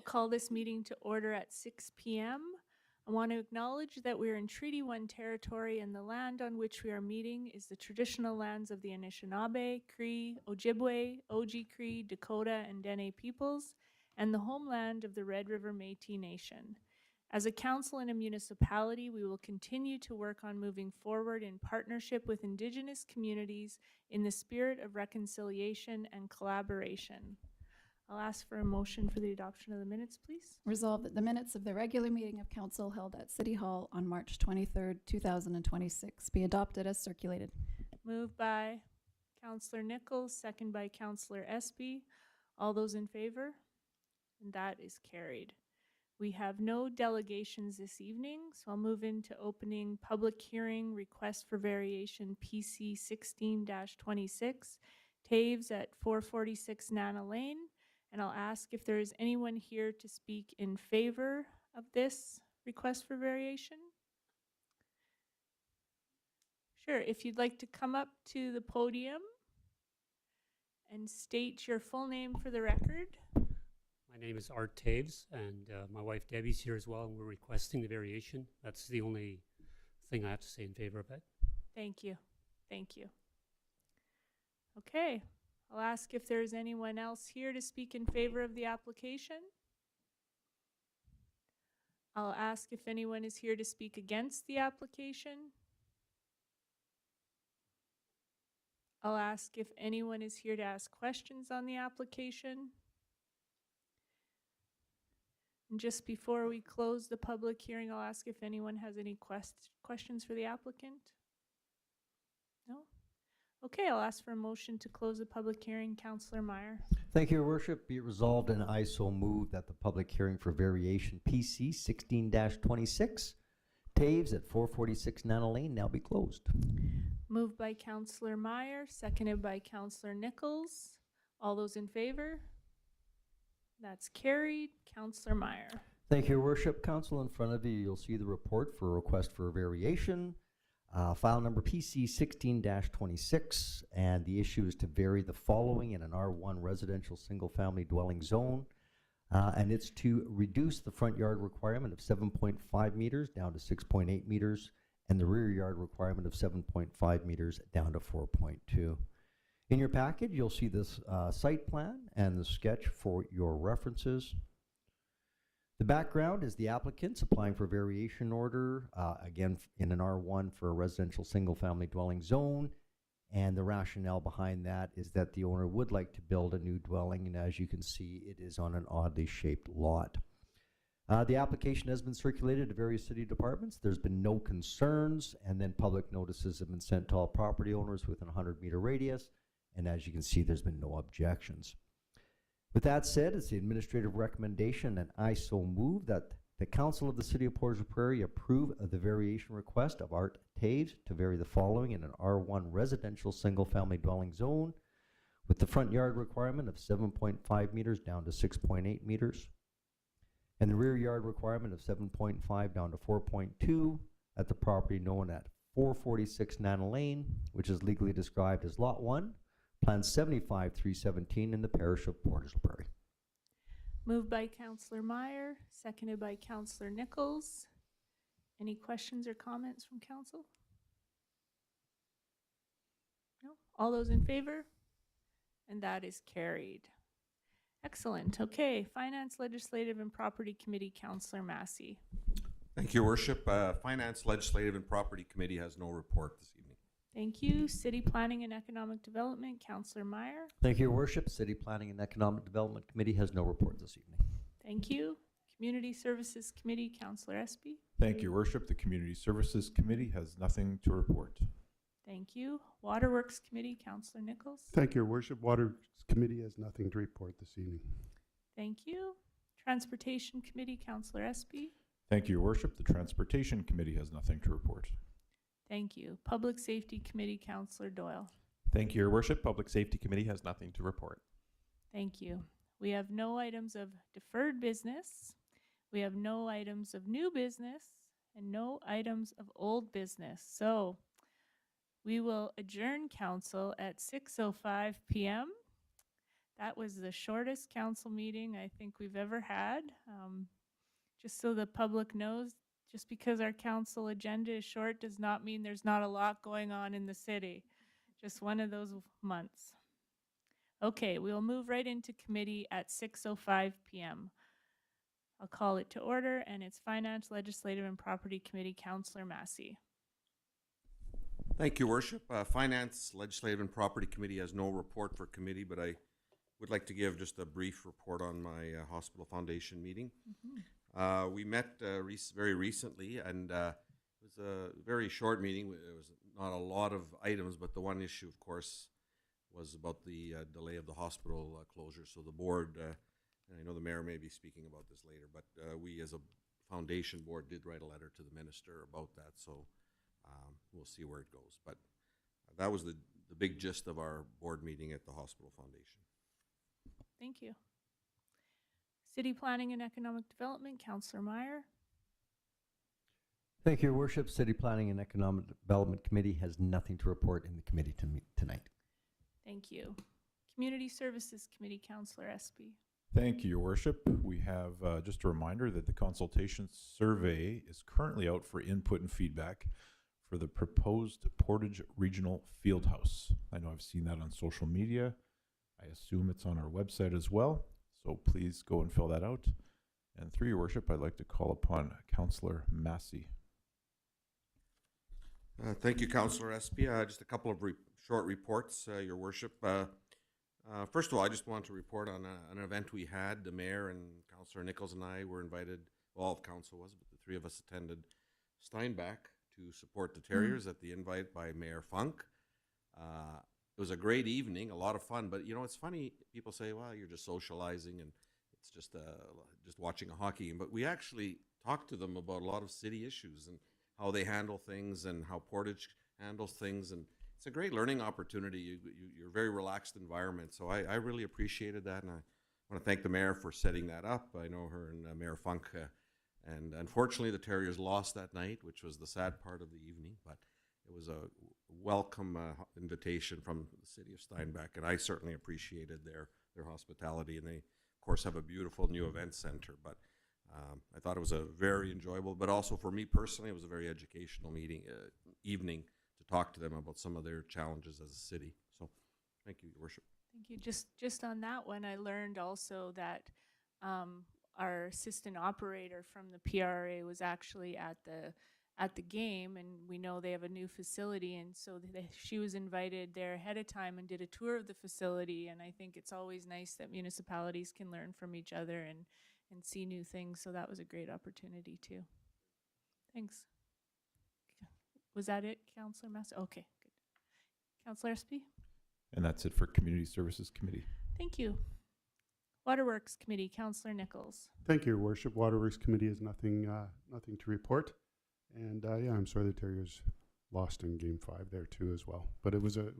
call this meeting to order at 6 p.m. I want to acknowledge that we are in Treaty 1 territory and the land on which we are meeting is the traditional lands of the Anishinaabe, Cree, Ojibwe, Oji-Cree, Dakota, and Dene peoples, and the homeland of the Red River Métis Nation. As a council and a municipality, we will continue to work on moving forward in partnership with Indigenous communities in the spirit of reconciliation and collaboration. I'll ask for a motion for the adoption of the minutes, please. Resolved that the minutes of the regular meeting of council held at City Hall on March 23rd, 2026 be adopted as circulated. Moved by Councillor Nichols, second by Councillor Espy. All those in favor? And that is carried. We have no delegations this evening, so I'll move into opening public hearing request for variation PC 16-26, Taves at 446 Nana Lane. And I'll ask if there is anyone here to speak in favor of this request for variation. Sure, if you'd like to come up to the podium and state your full name for the record. My name is Art Taves, and my wife Debbie's here as well, and we're requesting the variation. That's the only thing I have to say in favor of it. Thank you. Thank you. Okay. I'll ask if there's anyone else here to speak in favor of the application. I'll ask if anyone is here to speak against the application. I'll ask if anyone is here to ask questions on the application. And just before we close the public hearing, I'll ask if anyone has any questions for the applicant. No? Okay, I'll ask for a motion to close the public hearing. Councillor Meyer. Thank you, Your Worship. Be it resolved, and I so move that the public hearing for variation PC 16-26, Taves at 446 Nana Lane, now be closed. Moved by Councillor Meyer, seconded by Councillor Nichols. All those in favor? That's carried. Councillor Meyer. Thank you, Your Worship. Council, in front of you, you'll see the report for a request for a variation. File number PC 16-26, and the issue is to vary the following in an R1 residential single-family dwelling zone, and it's to reduce the front yard requirement of 7.5 meters down to 6.8 meters, and the rear yard requirement of 7.5 meters down to 4.2. In your package, you'll see this site plan and the sketch for your references. The background is the applicant's applying for a variation order, again in an R1 for a residential single-family dwelling zone, and the rationale behind that is that the owner would like to build a new dwelling, and as you can see, it is on an oddly shaped lot. The application has been circulated to various city departments. There's been no concerns, and then public notices have been sent to all property owners within a 100-meter radius, and as you can see, there's been no objections. With that said, it's the administrative recommendation, and I so move that the Council of the City of Portage la Prairie approve of the variation request of Art Taves to vary the following in an R1 residential single-family dwelling zone with the front yard requirement of 7.5 meters down to 6.8 meters and the rear yard requirement of 7.5 down to 4.2 at the property known at 446 Nana Lane, which is legally described as Lot 1, Plan 75-317 in the parish of Portage la Prairie. Moved by Councillor Meyer, seconded by Councillor Nichols. Any questions or comments from council? No? All those in favor? And that is carried. Excellent. Okay, Finance, Legislative, and Property Committee, Councillor Massey. Thank you, Worship. Finance, Legislative, and Property Committee has no report this evening. Thank you. City Planning and Economic Development, Councillor Meyer. Thank you, Your Worship. City Planning and Economic Development Committee has no report this evening. Thank you. Community Services Committee, Councillor Espy. Thank you, Your Worship. The Community Services Committee has nothing to report. Thank you. Waterworks Committee, Councillor Nichols. Thank you, Your Worship. Water Committee has nothing to report this evening. Thank you. Transportation Committee, Councillor Espy. Thank you, Your Worship. The Transportation Committee has nothing to report. Thank you. Public Safety Committee, Councillor Doyle. Thank you, Your Worship. Public Safety Committee has nothing to report. Thank you. We have no items of deferred business. We have no items of new business and no items of old business. So we will adjourn council at 6:05 p.m. That was the shortest council meeting I think we've ever had. Just so the public knows, just because our council agenda is short does not mean there's not a lot going on in the city. Just one of those months. Okay, we'll move right into committee at 6:05 p.m. I'll call it to order, and it's Finance, Legislative, and Property Committee, Councillor Massey. Thank you, Worship. Finance, Legislative, and Property Committee has no report for committee, but I would like to give just a brief report on my Hospital Foundation meeting. We met very recently, and it was a very short meeting. It was not a lot of items, but the one issue, of course, was about the delay of the hospital closure. So the board, and I know the mayor may be speaking about this later, but we as a foundation board did write a letter to the minister about that. So we'll see where it goes. But that was the big gist of our board meeting at the Hospital Foundation. Thank you. City Planning and Economic Development, Councillor Meyer. Thank you, Your Worship. City Planning and Economic Development Committee has nothing to report in the committee tonight. Thank you. Community Services Committee, Councillor Espy. Thank you, Your Worship. We have just a reminder that the consultation survey is currently out for input and feedback for the proposed Portage Regional Fieldhouse. I know I've seen that on social media. I assume it's on our website as well. So please go and fill that out. And through Your Worship, I'd like to call upon Councillor Massey. Thank you, Councillor Espy. Just a couple of short reports, Your Worship. First of all, I just want to report on an event we had. The mayor and Councillor Nichols and I were invited, well, all of council was, but the three of us attended Steinbach to support the Terriers at the invite by Mayor Funk. It was a great evening, a lot of fun, but you know, it's funny, people say, well, you're just socializing and it's just watching a hockey game, but we actually talked to them about a lot of city issues and how they handle things and how Portage handles things, and it's a great learning opportunity. You're a very relaxed environment, so I really appreciated that, and I want to thank the mayor for setting that up. I know her and Mayor Funk, and unfortunately the Terriers lost that night, which was the sad part of the evening, but it was a welcome invitation from the city of Steinbach, and I certainly appreciated their hospitality, and they, of course, have a beautiful new event center, but I thought it was a very enjoyable, but also for me personally, it was a very educational evening to talk to them about some of their challenges as a city. So thank you, Your Worship. Thank you. Just on that one, I learned also that our assistant operator from the PRA was actually at the game, and we know they have a new facility, and so she was invited there ahead of time and did a tour of the facility, and I think it's always nice that municipalities can learn from each other and see new things, so that was a great opportunity too. Thanks. Was that it, Councillor Master? Okay, good. Councillor Espy? And that's it for Community Services Committee. Thank you. Waterworks Committee, Councillor Nichols. Thank you, Your Worship. Waterworks Committee has nothing to report. And yeah, I'm sorry the Terriers lost in Game 5 there too as well. But it was a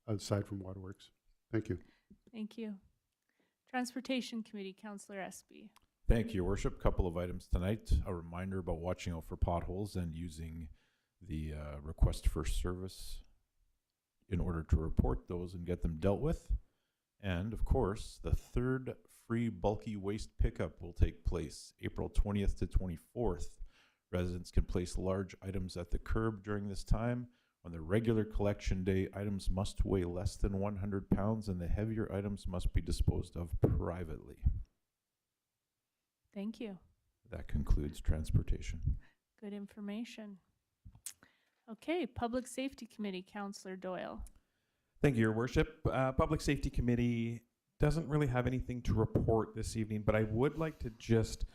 aside from Waterworks. Thank you. Thank you. Transportation Committee, Councillor Espy. Thank you, Your Worship. Couple of items tonight. A reminder about watching out for potholes and using the request for service in order to report those and get them dealt with. And of course, the third free bulky waste pickup will take place April 20th to 24th. Residents can place large items at the curb during this time. On the regular collection day, items must weigh less than 100 pounds and the heavier items must be disposed of privately. Thank you. That concludes transportation. Good information. Okay, Public Safety Committee, Councillor Doyle. Thank you, Your Worship. Public Safety Committee doesn't really have anything to report this evening, but I would like to just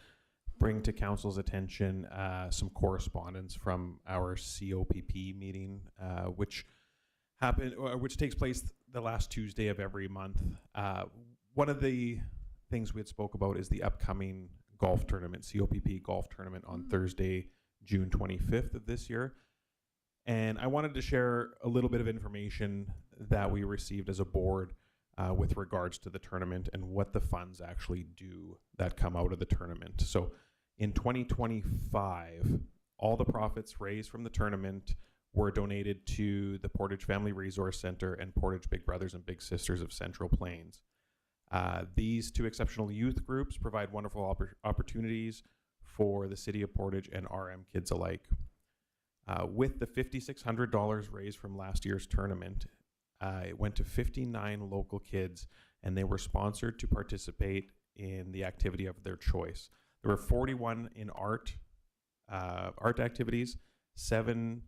bring to Council's attention some correspondence from our COPP meeting, which takes place the last Tuesday of every month. One of the things we had spoke about is the upcoming golf tournament, COPP golf tournament on Thursday, June 25th of this year. And I wanted to share a little bit of information that we received as a board with regards to the tournament and what the funds actually do that come out of the tournament. So in 2025, all the profits raised from the tournament were donated to the Portage Family Resource Center and Portage Big Brothers and Big Sisters of Central Plains. These two exceptional youth groups provide wonderful opportunities for the City of Portage and RM kids alike. With the $5,600 raised from last year's tournament, it went to 59 local kids, and they were sponsored to participate in the activity of their choice. There were 41 in art activities, 7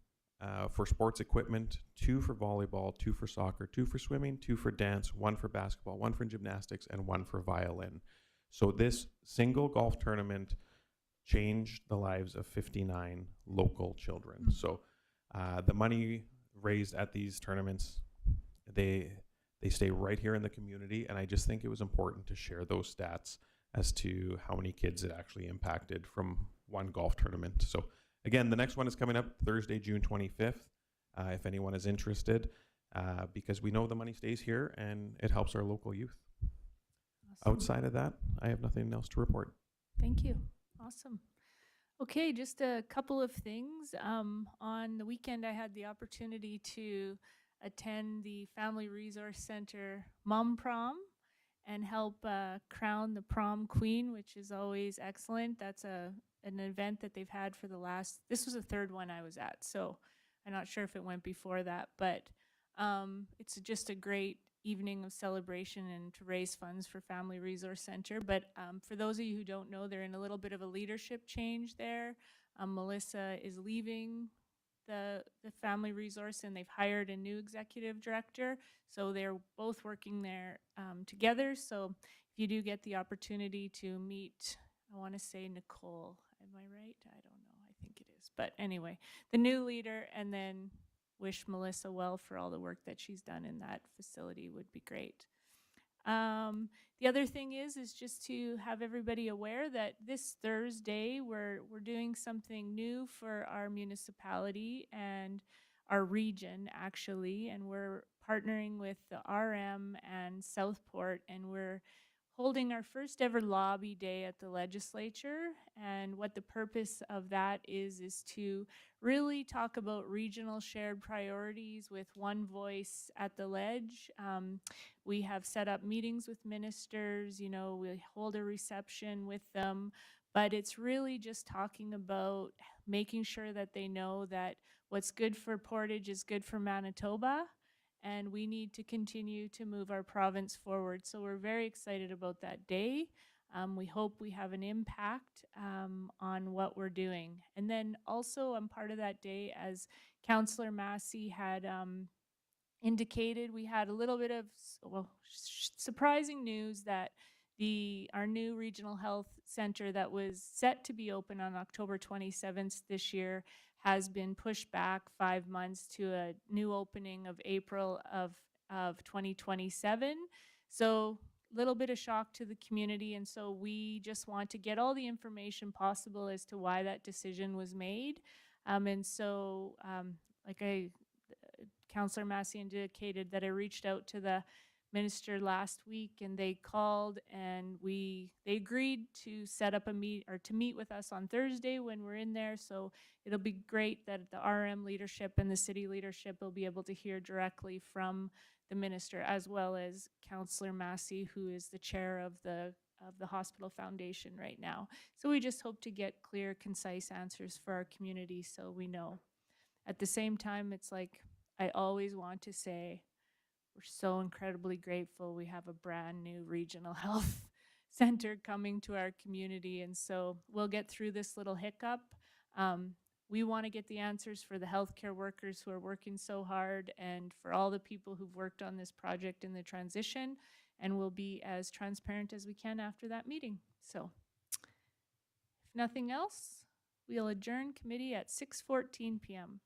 for sports equipment, 2 for volleyball, 2 for soccer, 2 for swimming, 2 for dance, 1 for basketball, 1 for gymnastics, and 1 for violin. So this single golf tournament changed the lives of 59 local children. So the money raised at these tournaments, they stay right here in the community, and I just think it was important to share those stats as to how many kids it actually impacted from one golf tournament. So again, the next one is coming up Thursday, June 25th, if anyone is interested, because we know the money stays here and it helps our local youth. Awesome. Outside of that, I have nothing else to report. Thank you. Awesome. Okay, just a couple of things. On the weekend, I had the opportunity to attend the Family Resource Center Mom Prom and help crown the prom queen, which is always excellent. That's an event that they've had for this was the third one I was at, so I'm not sure if it went before that, but it's just a great evening of celebration and to raise funds for Family Resource Center. But for those of you who don't know, they're in a little bit of a leadership change there. Melissa is leaving the Family Resource, and they've hired a new executive director. So they're both working there together. So if you do get the opportunity to meet, I want to say Nicole, am I right? I don't know. I think it is. But anyway, the new leader, and then wish Melissa well for all the work that she's done in that facility would be great. The other thing is just to have everybody aware that this Thursday we're doing something new for our municipality and our region, actually, and we're partnering with the RM and Southport, and we're holding our first ever lobby day at the legislature. And what the purpose of that is to really talk about regional shared priorities with one voice at the ledge. We have set up meetings with ministers, we hold a reception with them, but it's really just talking about making sure that they know that what's good for Portage is good for Manitoba, and we need to continue to move our province forward. So we're very excited about that day. We hope we have an impact on what we're doing. And then also I'm part of that day, as Councillor Massey had indicated, we had a little bit of surprising news that our new regional health center that was set to be open on October 27th this year has been pushed back 5 months to a new opening of April of 2027. So a little bit of shock to the community, and so we just want to get all the information possible as to why that decision was made. And so Councillor Massey indicated that I reached out to the minister last week, and they called, and they agreed to set up to meet with us on Thursday when we're in there. So it'll be great that the RM leadership and the city leadership will be able to hear directly from the minister, as well as Councillor Massey, who is the chair of the hospital foundation right now. So we just hope to get clear, concise answers for our community so we know. At the same time, it's like I always want to say, we're so incredibly grateful we have a brand new regional health center coming to our community. And so we'll get through this little hiccup. We want to get the answers for the healthcare workers who are working so hard, and for all the people who've worked on this project in the transition. And we'll be as transparent as we can after that meeting. So if nothing else, we'll adjourn committee at 6:14 p.m.